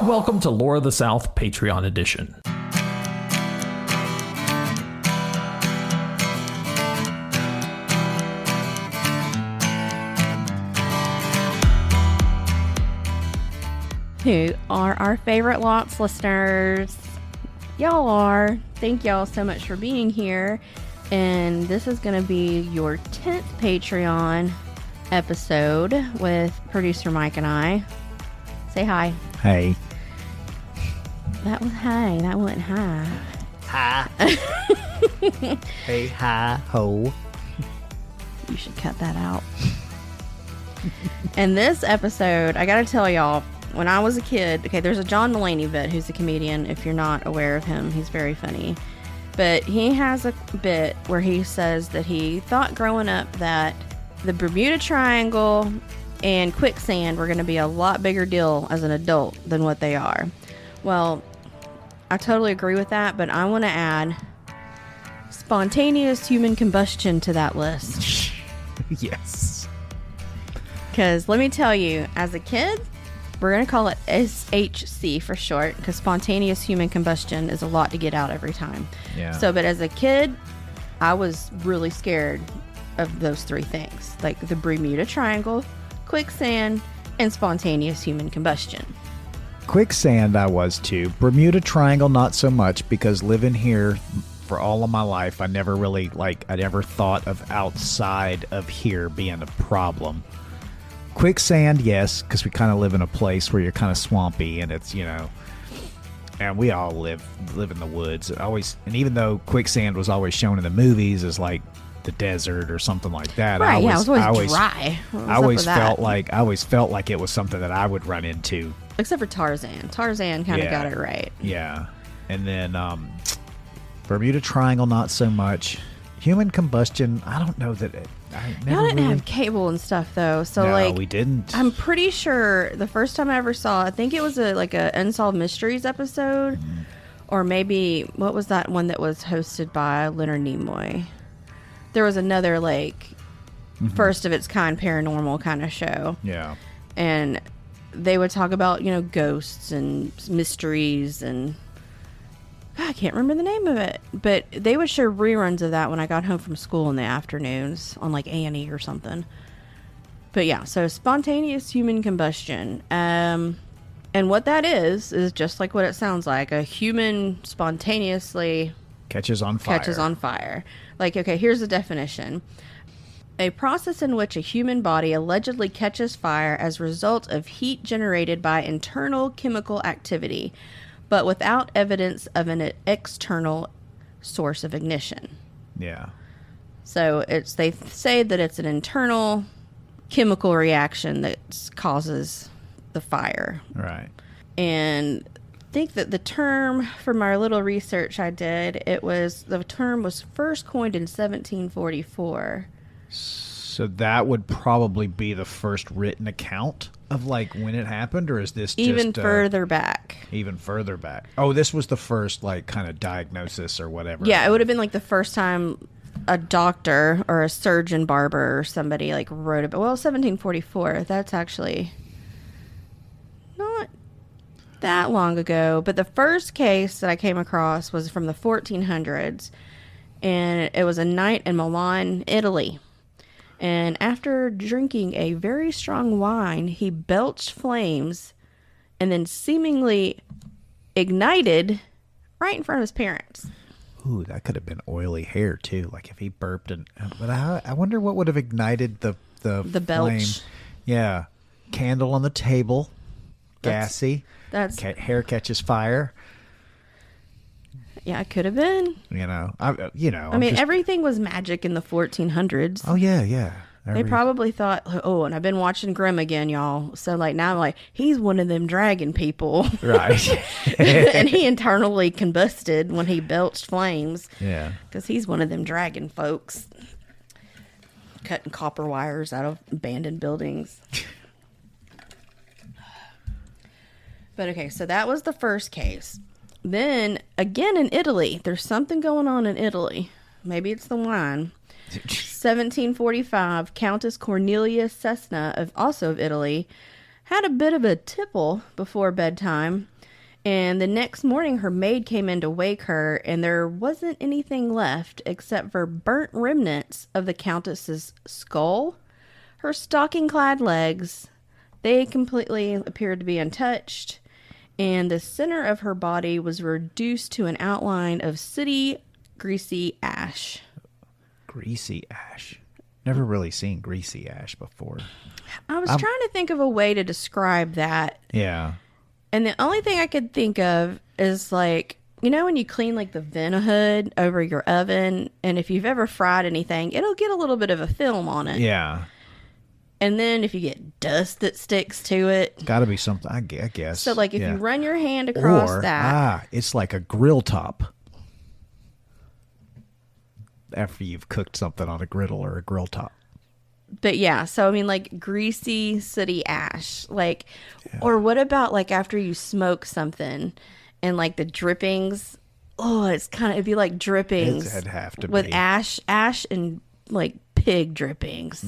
Welcome to Lore of the South Patreon edition. Who are our favorite Lots listeners? Y'all are. Thank y'all so much for being here. And this is going to be your 10th Patreon episode with producer Mike and I. Say hi. Hey. That was hi. That wasn't hi. Hi. Hey, hi, ho. You should cut that out. And this episode, I gotta tell y'all, when I was a kid, okay, there's a John Mulaney bit who's a comedian. If you're not aware of him, he's very funny. But he has a bit where he says that he thought growing up that the Bermuda Triangle and quicksand were going to be a lot bigger deal as an adult than what they are. Well, I totally agree with that, but I want to add spontaneous human combustion to that list. Yes. Because let me tell you, as a kid, we're going to call it SHC for short, because spontaneous human combustion is a lot to get out every time. Yeah. So, but as a kid, I was really scared of those three things, like the Bermuda Triangle, quicksand, and spontaneous human combustion. Quicksand I was too. Bermuda Triangle not so much, because living here for all of my life, I never really, I never thought of outside of here being a problem. Quicksand, yes, because we kind of live in a place where you're kind of swampy, and it's, and we all live in the woods. And even though quicksand was always shown in the movies as like the desert or something like that, right? It was always dry. I always felt like it was something that I would run into. Except for Tarzan. Tarzan kind of got it right. Yeah, and then Bermuda Triangle, not so much. Human combustion, I don't know that it. Y'all didn't have cable and stuff though, so no, we didn't. I'm pretty sure the first time I ever saw, I think it was a Unsolved Mysteries episode, or maybe what was that one that was hosted by Leonard Nimoy? There was another first of its kind paranormal kind of show. Yeah, and they would talk about ghosts and mysteries and. I can't remember the name of it, but they would show reruns of that when I got home from school in the afternoons on A&E or something. But yeah, so spontaneous human combustion. And what that is just like what it sounds like. A human spontaneously catches on fire. Okay, here's the definition. A process in which a human body allegedly catches fire as a result of heat generated by internal chemical activity, but without evidence of an external source of ignition. Yeah. So they say that it's an internal chemical reaction that causes the fire. Right. And I think that the term, from our little research I did, the term was first coined in 1744. So that would probably be the first written account of when it happened, or is this even further back? Even further back. Oh, this was the first kind of diagnosis or whatever. Yeah, it would have been the first time a doctor or a surgeon barber or somebody wrote about. Well, 1744. That's actually not that long ago. But the first case that I came across was from the 1400s, and it was a knight in Milan, Italy. And after drinking a very strong wine, he belched flames and then seemingly ignited right in front of his parents. Ooh, that could have been oily hair too. If he burped but I wonder what would have ignited the flame. Belch. Yeah, candle on the table, gassy. Hair catches fire. Yeah, it could have been. I mean, everything was magic in the 1400s. Oh yeah. They probably thought, oh, and I've been watching Grimm again, y'all. So now I'm he's one of them dragon people. Right. And he internally combusted when he belched flames. Yeah. Because he's one of them dragon folks. Cutting copper wires out of abandoned buildings. But okay, so that was the first case. Then, again in Italy, there's something going on in Italy. Maybe it's the wine. 1745, Countess Cornelia Cessna, also of Italy, had a bit of a tipple before bedtime, and the next morning her maid came in to wake her, and there wasn't anything left except for burnt remnants of the Countess's skull, her stocking-clad legs. They completely appeared to be untouched, and the center of her body was reduced to an outline of sooty, greasy ash. Greasy ash. Never really seen greasy ash before. I was trying to think of a way to describe that. Yeah. And the only thing I could think of is like, you know, when you clean like the vent hood over your oven, and if you've ever fried anything, it'll get a little bit of a film on it. Yeah. And then if you get dust that sticks to it. Got to be something, I guess. So like if you run your hand across that. It's like a grill top. After you've cooked something on a griddle or a grill top. But yeah, so I mean like greasy, sooty ash. Like, or what about like after you smoke something and like the drippings? Oh, it'd be like drippings. It'd have to with be. ash and like pig drippings.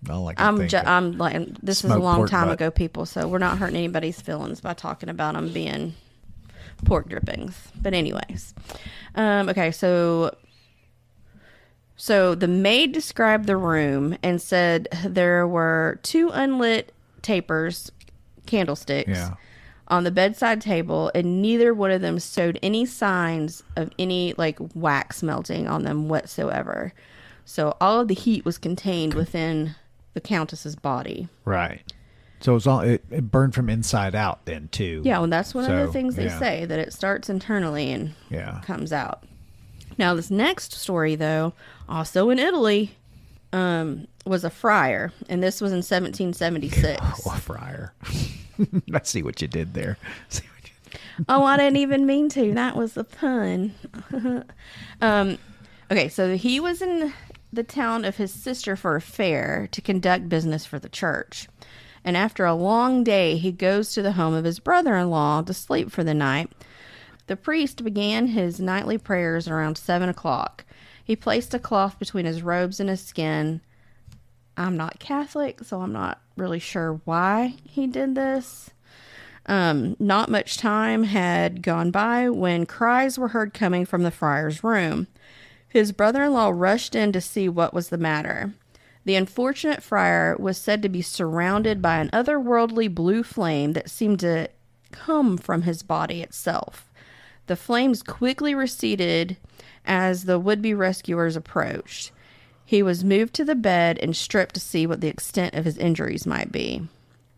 All I I'm can like, this is a smoked long pork time butt. ago, people, so we're not hurting anybody's feelings by talking about them being pork drippings. But anyways, okay, so the maid described the room and said there were 2 unlit tapers, candlesticks, on the bedside table, and neither one of them showed any signs of any like wax melting on them whatsoever. So all of the heat was contained within the Countess's body. Right. So it burned from inside out then too. Yeah, well, that's one of the things they yeah. say, that it starts internally and comes out. Now, this next story, though, also in Italy, was a friar, and this was in 1776. Oh, a friar. I see what you did there. Oh, I didn't even mean to. That was a pun. Okay, so he was in the town of his sister for a fair to conduct business for the church. And after a long day, he goes to the home of his brother-in-law to sleep for the night. The priest began his nightly prayers around 7 o'clock. He placed a cloth between his robes and his skin. I'm not Catholic, so I'm not really sure why he did this. Not much time had gone by when cries were heard coming from the friar's room. His brother-in-law rushed in to see what was the matter. The unfortunate friar was said to be surrounded by an otherworldly blue flame that seemed to come from his body itself. The flames quickly receded as the would-be rescuers approached. He was moved to the bed and stripped to see what the extent of his injuries might be.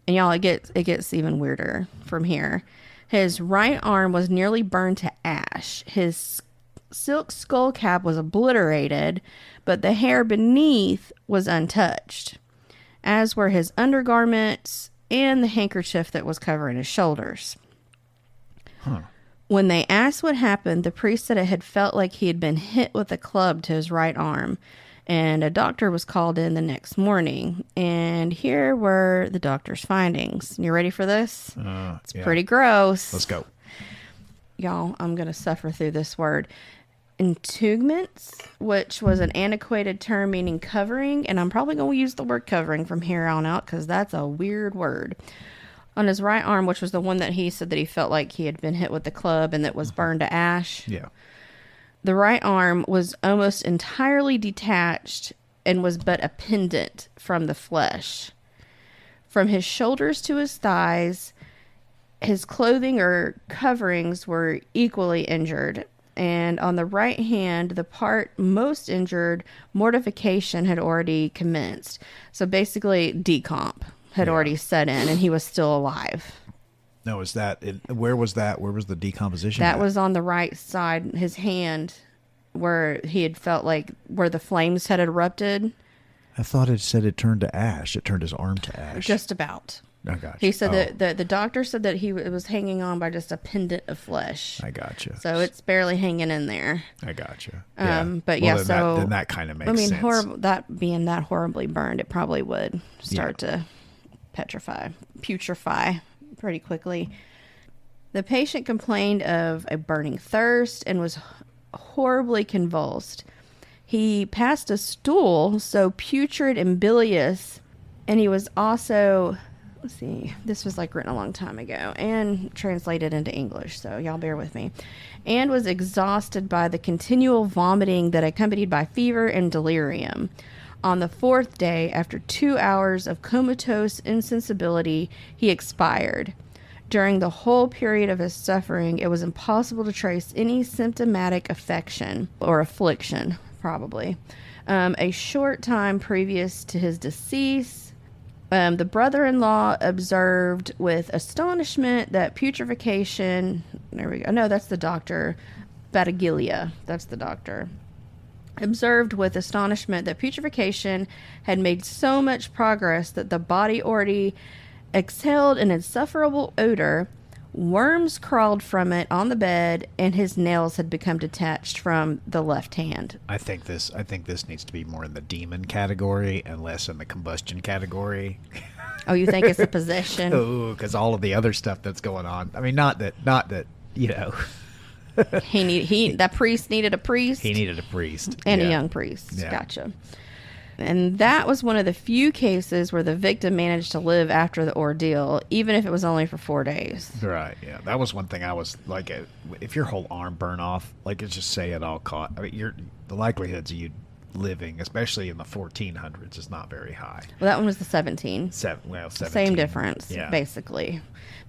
And y'all, it gets even weirder from here. His right arm was nearly burned to ash. His silk skull cap was obliterated, but the hair beneath was untouched, as were his undergarments and the handkerchief that was covering his shoulders. When they asked what happened, the priest said it had felt like he had been hit with a club to his right arm, and a doctor was called in the next morning. And here were the doctor's findings. You ready for this? It's pretty gross. Let's go. Y'all, I'm going to suffer through this word. Integument's, which was an antiquated term meaning covering, and I'm probably going to use the word covering from here on out because that's a weird word. On his right arm, which was the one that he said that he felt like he had been hit with the club and that was burned to ash. Yeah. The right arm was almost entirely detached and was but a pendant from the flesh. From his shoulders to his thighs, his clothing or coverings were equally injured. And on the right hand, the part most injured, mortification had already commenced. So basically, decomp had already set in, and he was still alive. No, where was that? Where was the decomposition? That was on the right side, his hand, where he had felt like where the flames had erupted. I thought it said it turned to ash. It turned his arm to ash. Just about. I got you. He said that the doctor said that it was hanging on by just a pendant of flesh. I got you. So it's barely hanging in there. I got you. But well, yeah, so then that kind of makes sense. horrible. That being that horribly burned, it probably would start to putrefy pretty quickly. The patient complained of a burning thirst and was horribly convulsed. He passed a stool so putrid and bilious, and he was also let's see. This was like written a long time ago and translated into English, so y'all bear with me. And was exhausted by the continual vomiting that accompanied by fever and delirium. On the fourth day, after 2 hours of comatose insensibility, he expired. During the whole period of his suffering, it was impossible to trace any symptomatic affection or affliction, probably. A short time previous to his decease, the brother-in-law observed with astonishment that putrefaction... There we go. No, that's the doctor. Batagilia. That's the doctor. Observed with astonishment that putrefaction had made so much progress that the body already exhaled an insufferable odor. Worms crawled from it on the bed, and his nails had become detached from the left hand. I think this needs to be more in the demon category and less in the combustion category. Oh, you think it's a possession? Oh, because all of the other stuff that's going on. I mean, not that you know. That priest needed a priest. He needed a priest and yeah. a young priest. Yeah. Gotcha. And that was one of the few cases where the victim managed to live after the ordeal, even if it was only for 4 days. Right, yeah. That was one thing I was like, if your whole arm burned off, like let's just say it all caught, I mean, the likelihoods of you living, especially in the 1400s, is not very high. Well, that one was the 17. 17. Same difference, yeah. Basically.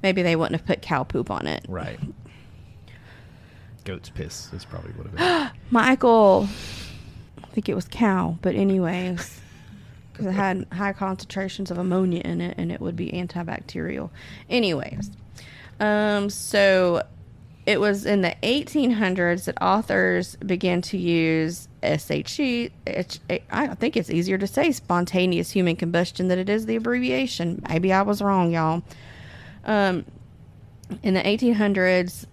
Maybe they wouldn't have put cow poop on it. Right. Goat's piss is probably what it is. Michael... I think it was cow, but anyways, because it had high concentrations of ammonia in it, and it would be antibacterial. Anyways, so it was in the 1800s that authors began to use SHE. I think it's easier to say spontaneous human combustion than it is the abbreviation. Maybe I was wrong, y'all. In the 1800s,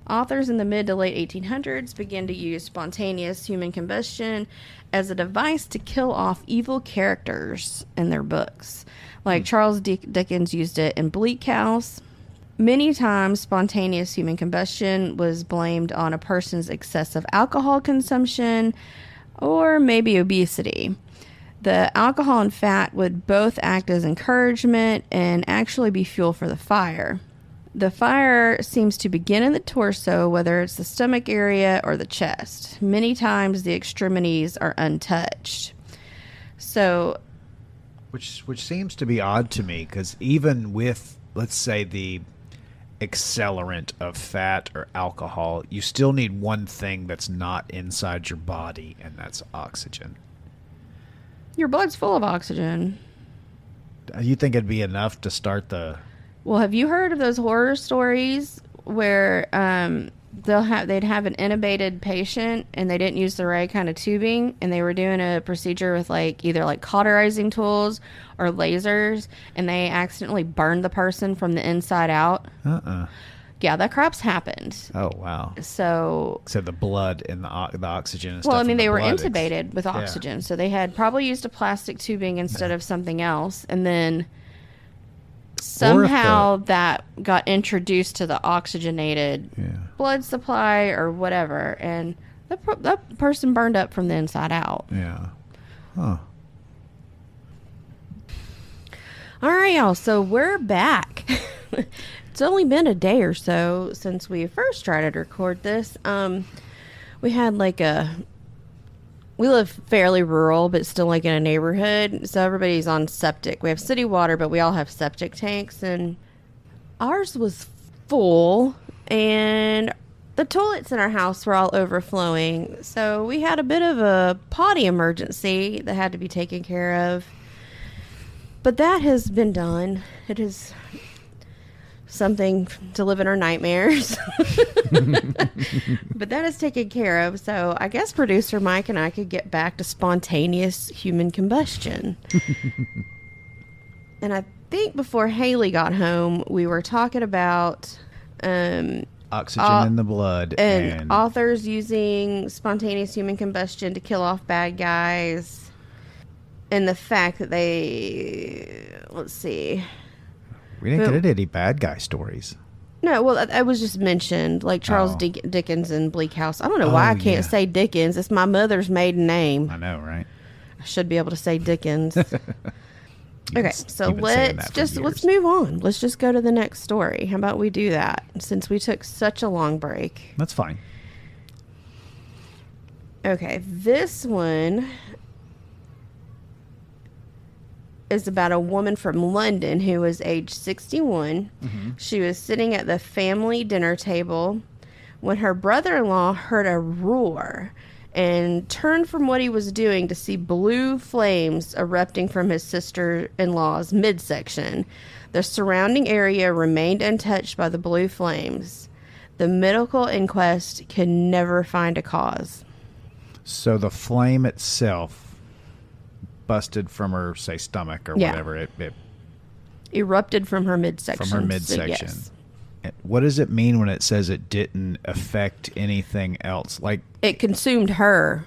authors in the mid to late 1800s began to use spontaneous human combustion as a device to kill off evil characters in their books. Like Charles Dickens used it in Bleak House. Many times, spontaneous human combustion was blamed on a person's excessive alcohol consumption or maybe obesity. The alcohol and fat would both act as encouragement and actually be fuel for the fire. The fire seems to begin in the torso, whether it's the stomach area or the chest. Many times the extremities are untouched. So, which seems to be odd to me, because even with, let's say, the accelerant of fat or alcohol, you still need one thing that's not inside your body, and that's oxygen. Your blood's full of oxygen. You think it'd be enough to start the... Well, have you heard of those horror stories where they'd have an intubated patient and they didn't use the right kind of tubing, and they were doing a procedure with either cauterizing tools or lasers, and they accidentally burned the person from the inside out? Yeah, that crap's happened. Oh, wow. So the blood and the oxygen and stuff. Well, I mean, they were blood, intubated with oxygen, so they had probably used a plastic tubing instead of something else, and then somehow that got introduced to the oxygenated blood supply or whatever, and that person burned up from the inside out. Yeah. Huh. All right, y'all. So we're back. It's only been a day or so since we first tried to record this. We had we live fairly rural, but still in a neighborhood. So everybody's on septic. We have city water, but we all have septic tanks, and ours was full, and the toilets in our house were all overflowing. So we had a bit of a potty emergency that had to be taken care of. But that has been done. It is something to live in our nightmares. But that is taken care of. So I guess producer Mike and I could get back to spontaneous human combustion. And I think before Haley got home, we were talking about oxygen in the blood and authors using spontaneous human combustion to kill off bad guys, and the fact that let's see. We didn't get any bad guy stories. No, well, I was just mentioned, Charles Dickens in Bleak House. I don't know why I can't say Dickens. It's my mother's maiden name. I know, right? I should be able to say Dickens. Okay, so You've been saying let's that for let's years. move on. Let's just go to the next story. How about we do that since we took such a long break? That's fine. Okay, this one is about a woman from London who was age 61. She was sitting at the family dinner table when her brother-in-law heard a roar and turned from what he was doing to see blue flames erupting from his sister-in-law's midsection. The surrounding area remained untouched by the blue flames. The medical inquest could never find a cause. So the flame itself busted from her, say, stomach or Yeah. whatever. It Erupted from her midsection. from her So, midsection. yes. What does it mean when it says it didn't affect anything else? Like, It consumed her,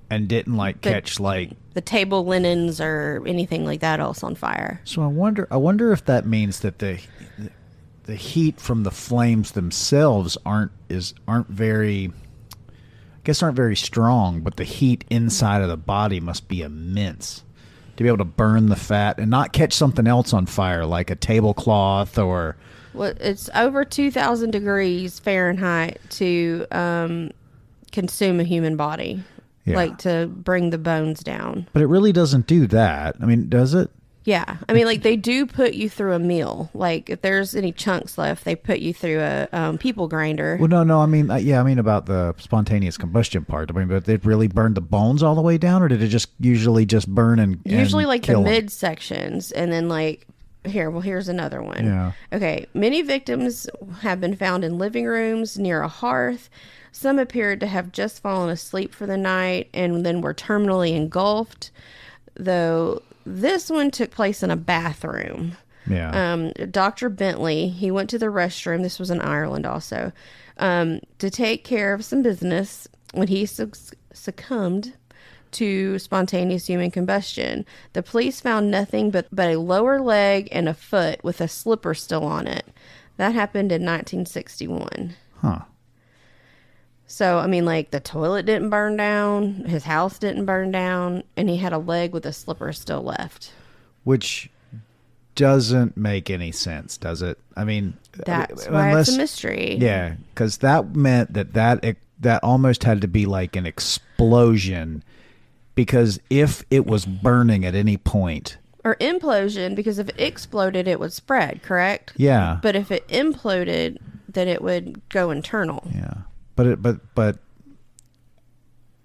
and didn't like catch like. the table linens or anything like that else on fire. So I wonder if that means that the heat from the flames themselves aren't very strong, but the heat inside of the body must be immense to be able to burn the fat and not catch something else on fire like a tablecloth or. Well, it's over 2,000 degrees Fahrenheit to consume a human body, Yeah. like to bring the bones down. But it really doesn't do that. I mean, does it? Yeah. I mean, like they do put you through a meal. Like if there's any chunks left, they put you through a people grinder. Well, no. I mean, I mean about the spontaneous combustion part. I mean, but it really burned the bones all the way down, or did it just usually just burn and Usually like the kill 'em? midsections, and then like here's another one. Yeah. Okay, many victims have been found in living rooms near a hearth. Some appeared to have just fallen asleep for the night and then were terminally engulfed, though this one took place in a bathroom. Yeah. Dr. Bentley, he went to the restroom, this was in Ireland also, to take care of some business when he succumbed to spontaneous human combustion. The police found nothing but a lower leg and a foot with a slipper still on it. That happened in 1961. Huh. So, I mean, like the toilet didn't burn down, his house didn't burn down, and he had a leg with a slipper still left. Which doesn't make any sense, does it? I mean, That's why it's a mystery. Yeah, because that meant that almost had to be like an explosion, because if it was burning at any point, Or implosion, because if it exploded, it would spread, correct? yeah, But if it imploded, then it would go internal. yeah, but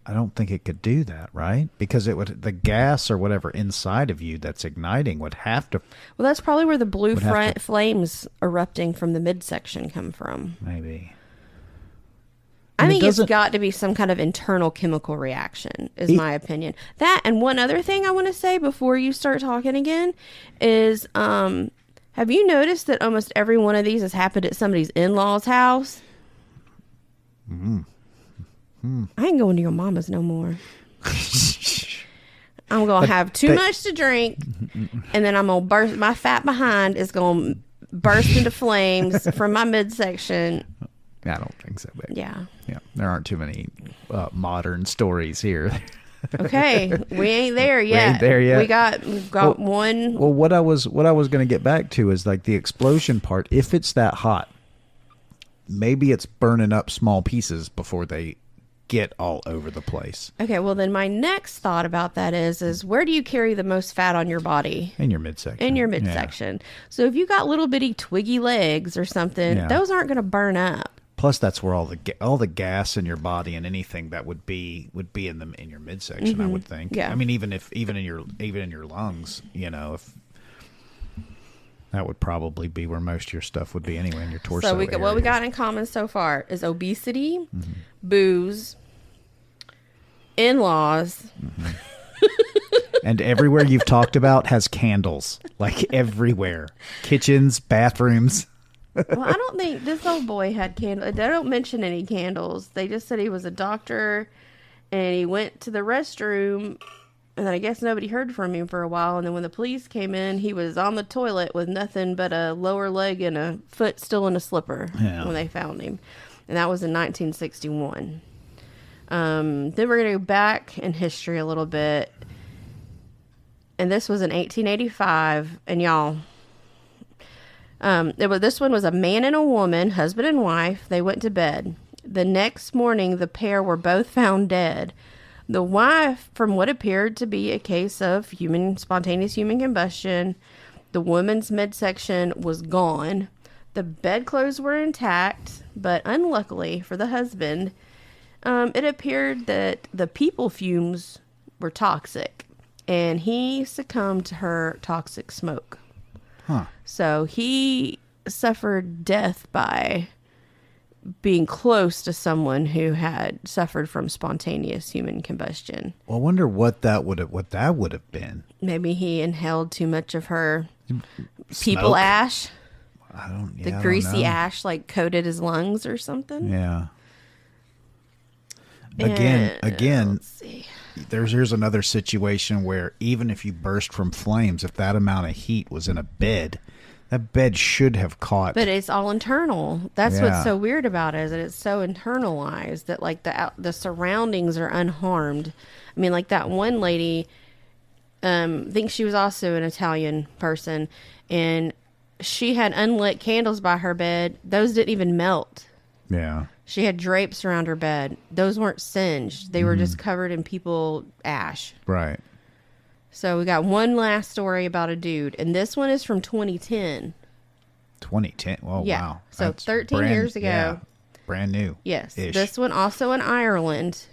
I don't think it could do that, right? Because the gas or whatever inside of you that's igniting would have to Well, that's probably where the blue Would have to- flames erupting from the midsection come from. maybe. I And it think it's doesn't- got to be some kind of internal chemical reaction, is It- my opinion. That, and one other thing I want to say before you start talking again is, have you noticed that almost every one of these has happened at somebody's in-laws' house? I ain't going to your mama's no more. I'm going to have too much to drink, and then I'm going to burst. My fat behind is going to burst into flames from my midsection. I don't think so. But Yeah. yeah, there aren't too many modern stories here. Okay, we ain't there yet. ain't there yet. We've got one. Well, what I was going to get back to is like the explosion part. If it's that hot, maybe it's burning up small pieces before they get all over the place. Okay, well then my next thought about that is where do you carry the most fat on your body? In your midsection. In your Yeah. midsection. So if you got little bitty twiggy legs or something, Yeah. those aren't going to burn up. Plus, that's where all the gas in your body and anything that would be in your midsection. I would think. Yeah. I mean, even in your lungs, if that would probably be where most of your stuff would be anyway, in your torso. So what we area. got in common so far is obesity, booze, in-laws. And everywhere you've talked about has candles, like everywhere, kitchens, bathrooms. Well, I don't think this old boy had candles. They don't mention any candles. They just said he was a doctor and he went to the restroom, and then I guess nobody heard from him for a while. And then when the police came in, he was on the toilet with nothing but a lower leg and a foot still in a slipper when they found him. And that was in 1961. Then we're going to go back in history a little bit. and this was in 1885. And y'all, this one was a man and a woman, husband and wife. They went to bed. The next morning, the pair were both found dead. The wife, from what appeared to be a case of spontaneous human combustion, the woman's midsection was gone. The bedclothes were intact, but unluckily for the husband, it appeared that the people fumes were toxic, and he succumbed to her toxic smoke. Huh. So he suffered death by being close to someone who had suffered from spontaneous human combustion. Well, I wonder what that would have been. Maybe he inhaled too much of her people Smoke? ash. I don't. The Yeah, I don't greasy know. ash like coated his lungs or something. Yeah. And, Again, let's see. here's another situation where even if you burst from flames, if that amount of heat was in a bed, that bed should have caught. But it's all internal. That's Yeah. what's so weird about it, is that it's so internalized that like the surroundings are unharmed. I mean, like that one lady, I think she was also an Italian person, and she had unlit candles by her bed. Those didn't even melt. Yeah. She had drapes around her bed. Those weren't singed. They were just covered in people ash. Right. So we got one last story about a dude, and this one is from 2010. 2010. Oh, Yeah. wow. So That's 13 years ago. Yeah, brand new. Yes. Ish. This one also in Ireland,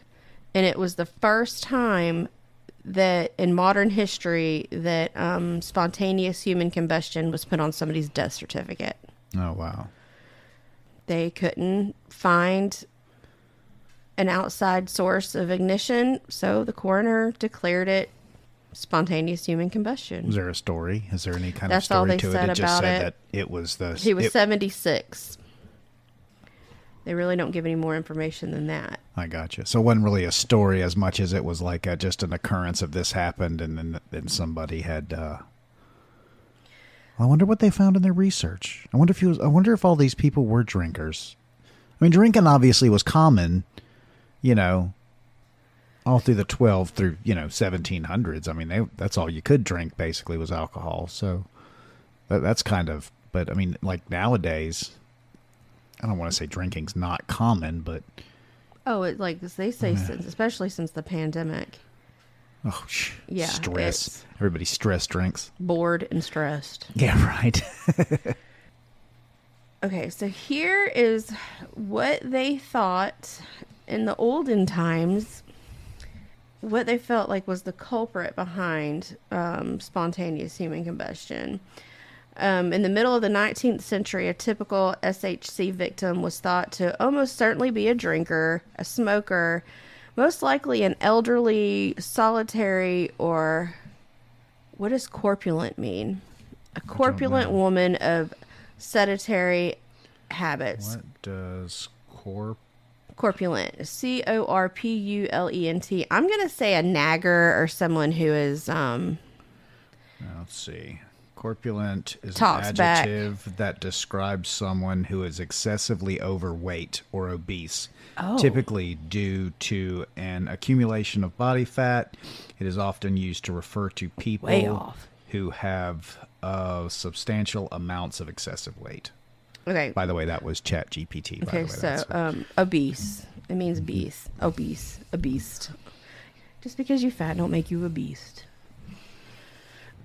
and it was the first time that in modern history that spontaneous human combustion was put on somebody's death certificate. Oh, wow. They couldn't find an outside source of ignition, so the coroner declared it spontaneous human combustion. Was there a story? Is there any kind That's of all story they to it? said It just about said it. that it was the. He was 76. They really don't give any more information than that. I gotcha. So it wasn't really a story as much as it was like just an occurrence of this happened, and then somebody had. I wonder what they found in their research. I wonder if all these people were drinkers. I mean, drinking obviously was common, all through the 12 through 1700s. I mean, that's all you could drink basically was alcohol. So that's kind of. But I mean, like nowadays, I don't want to say drinking's not common, but. Oh, it like they say, especially since the pandemic. Oh, Yeah, stress. it's- Everybody stress drinks. Bored and stressed. Yeah, right. Okay, so here is what they thought in the olden times, what they felt like was the culprit behind spontaneous human combustion. In the middle of the 19th century, a typical SHC victim was thought to almost certainly be a drinker, a smoker, most likely an elderly, solitary, or what does corpulent mean? A corpulent know. woman of sedentary habits. What does Corpulent. Corpulent. I'm going to say a nagger or someone who is let's see. Corpulent is Talks an back. adjective that describes someone who is excessively overweight or obese, Oh. typically due to an accumulation of body fat. It is often used to refer to people Way off. who have substantial amounts of excessive weight. Okay. By the way, that was Chat GPT. By Okay, the way, so obese. It means beast. Obese. A beast. Just because you fat don't make you a beast.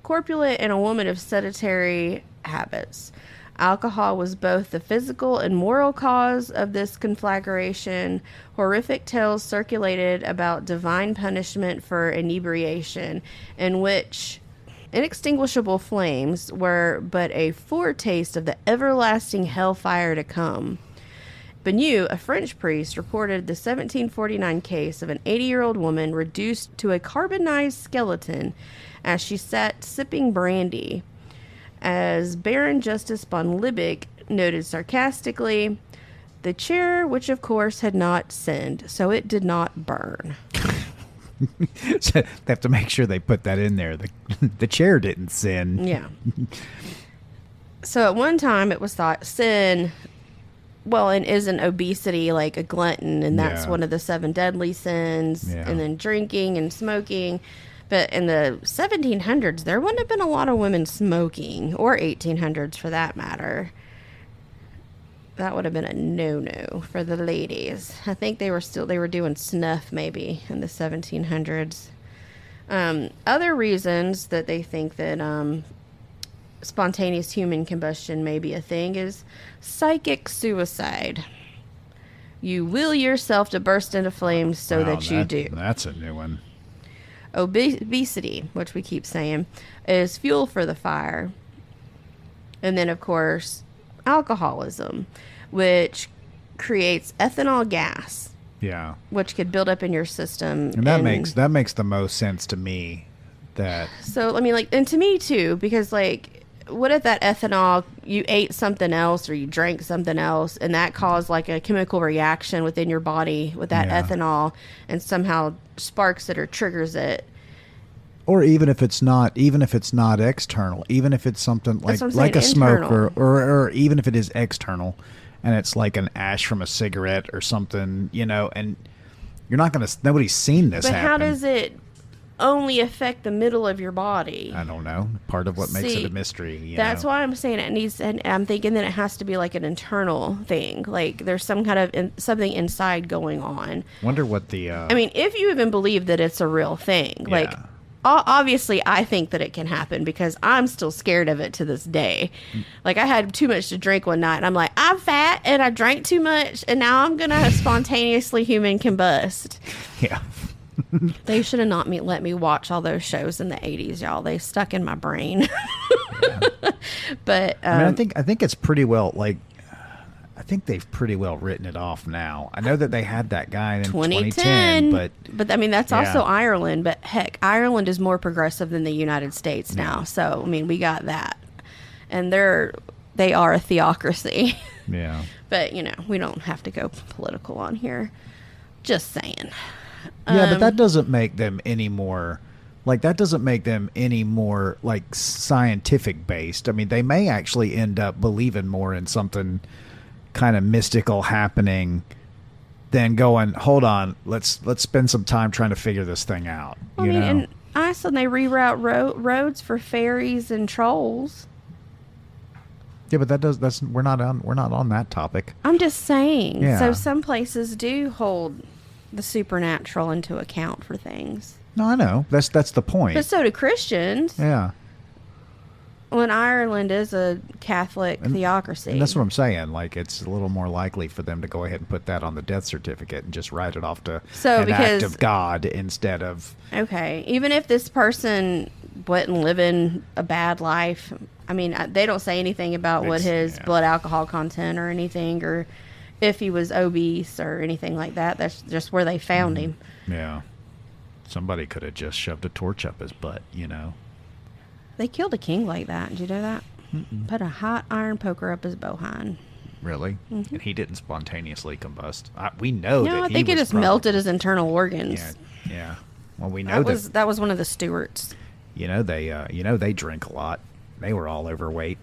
Corpulent and a woman of sedentary habits. Alcohol was both the physical and moral cause of this conflagration. Horrific tales circulated about divine punishment for inebriation, in which inextinguishable flames were but a foretaste of the everlasting hellfire to come. Benu, a French priest, reported the 1749 case of an 80-year-old woman reduced to a carbonized skeleton as she sat sipping brandy. As Baron Justice von Liebig noted sarcastically, the chair, which of course had not sinned, so it did not burn. So they have to make sure they put that in there. The chair didn't sin. Yeah. So at one time it was thought sin, well, and isn't obesity like a glutton, and that's Yeah. one of the 7 deadly sins, Yeah. and then drinking and smoking. But in the 1700s, there wouldn't have been a lot of women smoking, or 1800s for that matter. That would have been a no-no for the ladies. I think they were doing snuff maybe in the 1700s. Other reasons that they think that spontaneous human combustion may be a thing is psychic suicide. You will yourself to burst into flames so that you do. That's a new one. Obesity, which we keep saying, is fuel for the fire. And then, of course, alcoholism, which creates ethanol gas. Yeah. Which could build up in your system. And that makes the most sense to me. So, I mean, like, and to me too, because, like, what if that ethanol, you ate something else or you drank something else and that caused, like, a chemical reaction within your body with that ethanol and somehow sparks it or triggers it. Or even if it's not external, even if it's something like a smoke or even if it is external and it's like an ash from a cigarette or something, and nobody's seen this happen. But how does it only affect the middle of your body? I don't know. Part of what makes it a mystery. That's why I'm saying it needs, and I'm thinking that it has to be like an internal thing. Like there's some kind of something inside going on. Wonder what the. I mean, if you even believe that it's a real thing, like obviously I think that it can happen because I'm still scared of it to this day. Like I had too much to drink one night and I'm like, I'm fat and I drank too much and now I'm going to spontaneously human combust. Yeah. They should have not let me watch all those shows in the 80s, y'all. They stuck in my brain. But I mean, I think it's pretty well, like, I think they've pretty well written it off now. I know that they had that guy in 2010, but I mean, that's also Ireland. But heck, Ireland is more progressive than the United States now. So, I mean, we got that. And they are a theocracy. Yeah. But, we don't have to go political on here. Just saying. Yeah, but that doesn't make them any more like scientific based. I mean, they may actually end up believing more in something kind of mystical happening than going, hold on, let's spend some time trying to figure this thing out. I mean, in Iceland they reroute roads for fairies and trolls. Yeah, but we're not on that topic. I'm just saying. Yeah. So some places do hold the supernatural into account for things. No, I know. That's the point. But so do Christians. Yeah. Well, Ireland is a Catholic theocracy. And that's what I'm saying. Like, it's a little more likely for them to go ahead and put that on the death certificate and just write it off to an act of God instead of... Okay. Even if this person wasn't living a bad life, I mean, they don't say anything about what his blood alcohol content or anything, or if he was obese or anything like that. That's just where they found him. Yeah. Somebody could have just shoved a torch up his butt, They killed a king like that. Did you know that? Mm-mm. Put a hot iron poker up his behind. Really? Mm-hmm. And he didn't spontaneously combust. We know that. No, I think it just melted his internal organs. Yeah. Well, we know that was one of the Stuarts. They drink a lot. They were all overweight.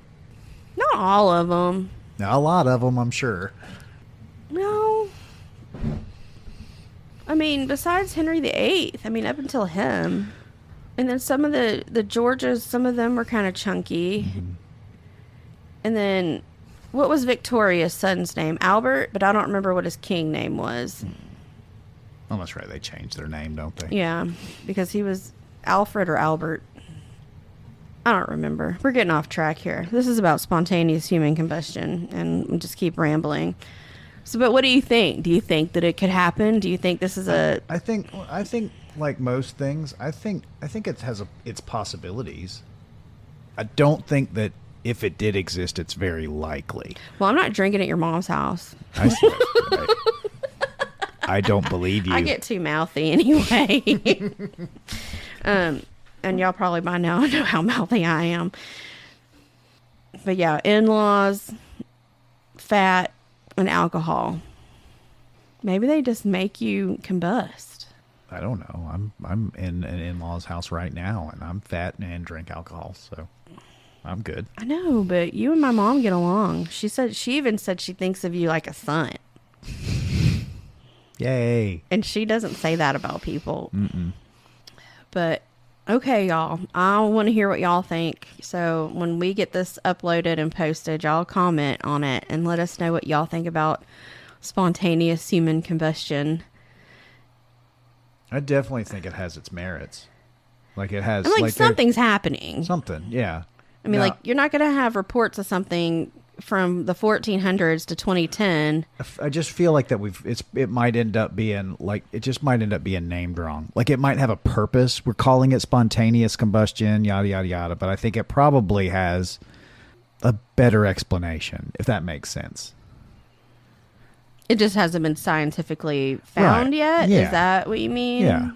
Not all of them. Now, a lot of them, I'm sure. No. I mean, besides Henry VIII, I mean, up until him. And then some of the Georges, some of them were kind of chunky. Mm-hmm. And then, what was Victoria's son's name? Albert? But I don't remember what his king name was. Oh, that's right. They changed their name, don't they? Yeah, because he was Alfred or Albert. I don't remember. We're getting off track here. This is about spontaneous human combustion, and we just keep rambling. So, but what do you think? Do you think that it could happen? Do you think this is a... I think like most things, I think it has its possibilities. I don't think that if it did exist, it's very likely. Well, I'm not drinking at your mom's house. I don't believe you. I get too mouthy anyway. And y'all probably by now know how mouthy I am. But yeah, in-laws, fat, and alcohol. Maybe they just make you combust. I don't know. I'm in an in-law's house right now, and I'm fat and drink alcohol, so I'm good. I know, but you and my mom get along. She even said she thinks of you like a son. Yay! And she doesn't say that about people. Mm-mm. But Okay, y'all. I want to hear what y'all think. So when we get this uploaded and posted, y'all comment on it and let us know what y'all think about spontaneous human combustion. I definitely think it has its merits. Like it has, And like there- something's happening. something, yeah. I mean, Now, like you're not going to have reports of something from the 1400s to 2010. I just feel like that it might end up being like, it just might end up being named wrong. Like it might have a purpose. We're calling it spontaneous combustion, yada, yada, yada. But I think it probably has a better explanation, if that makes sense. It just hasn't been scientifically found Right. yet. Yeah. Is that what you mean? Yeah.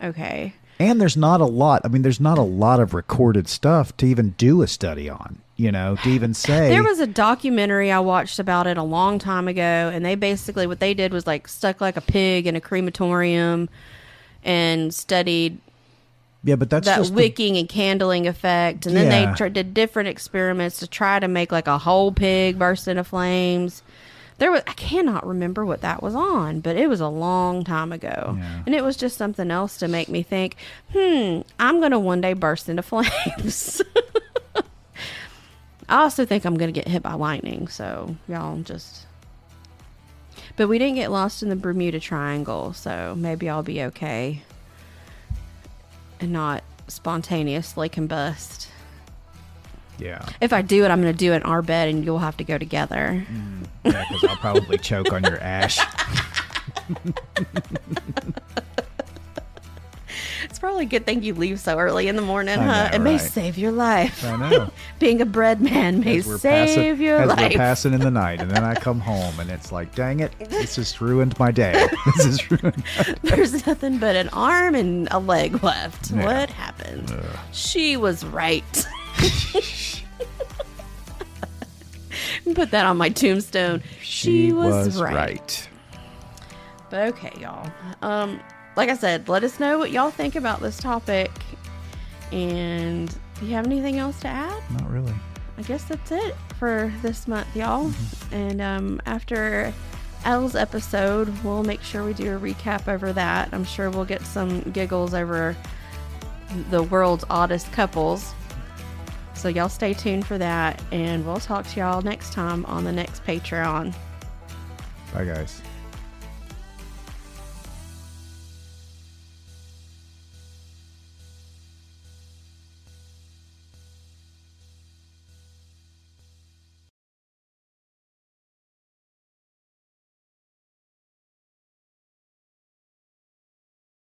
Okay. And there's not a lot. I mean, there's not a lot of recorded stuff to even do a study on, to even say. There was a documentary I watched about it a long time ago, and they basically, what they did was like stuck like a pig in a crematorium and studied yeah, but that's that just wicking and candling effect. And then Yeah. they did different experiments to try to make like a whole pig burst into flames. I cannot remember what that was on, but it was a long time ago. Yeah. And it was just something else to make me think, I'm going to one day burst into flames. I also think I'm going to get hit by lightning. So y'all just... But we didn't get lost in the Bermuda Triangle, so maybe I'll be okay and not spontaneously combust. yeah. If I do it, I'm going to do it in our bed, and you'll have to go together. Yeah, because I'll probably choke on your ash. It's probably a good thing you leave so early in the morning, I huh? know, It may right? save your life. I know. Being a bread man may As we're save your as life. we're passing in the night, and then I come home, and it's like, dang it, this has ruined my day. This has ruined. There's nothing but an arm and a leg left. Yeah. What happened? She was right. Put that on my tombstone. She was right. But okay, y'all. Like I said, let us know what y'all think about this topic. And do you have anything else to add? Not really. I guess that's it for this month, y'all. And after Elle's episode, we'll make sure we do a recap over that. I'm sure we'll get some giggles over the world's oddest couples. So y'all stay tuned for that. And we'll talk to y'all next time on the next Patreon. Bye, guys.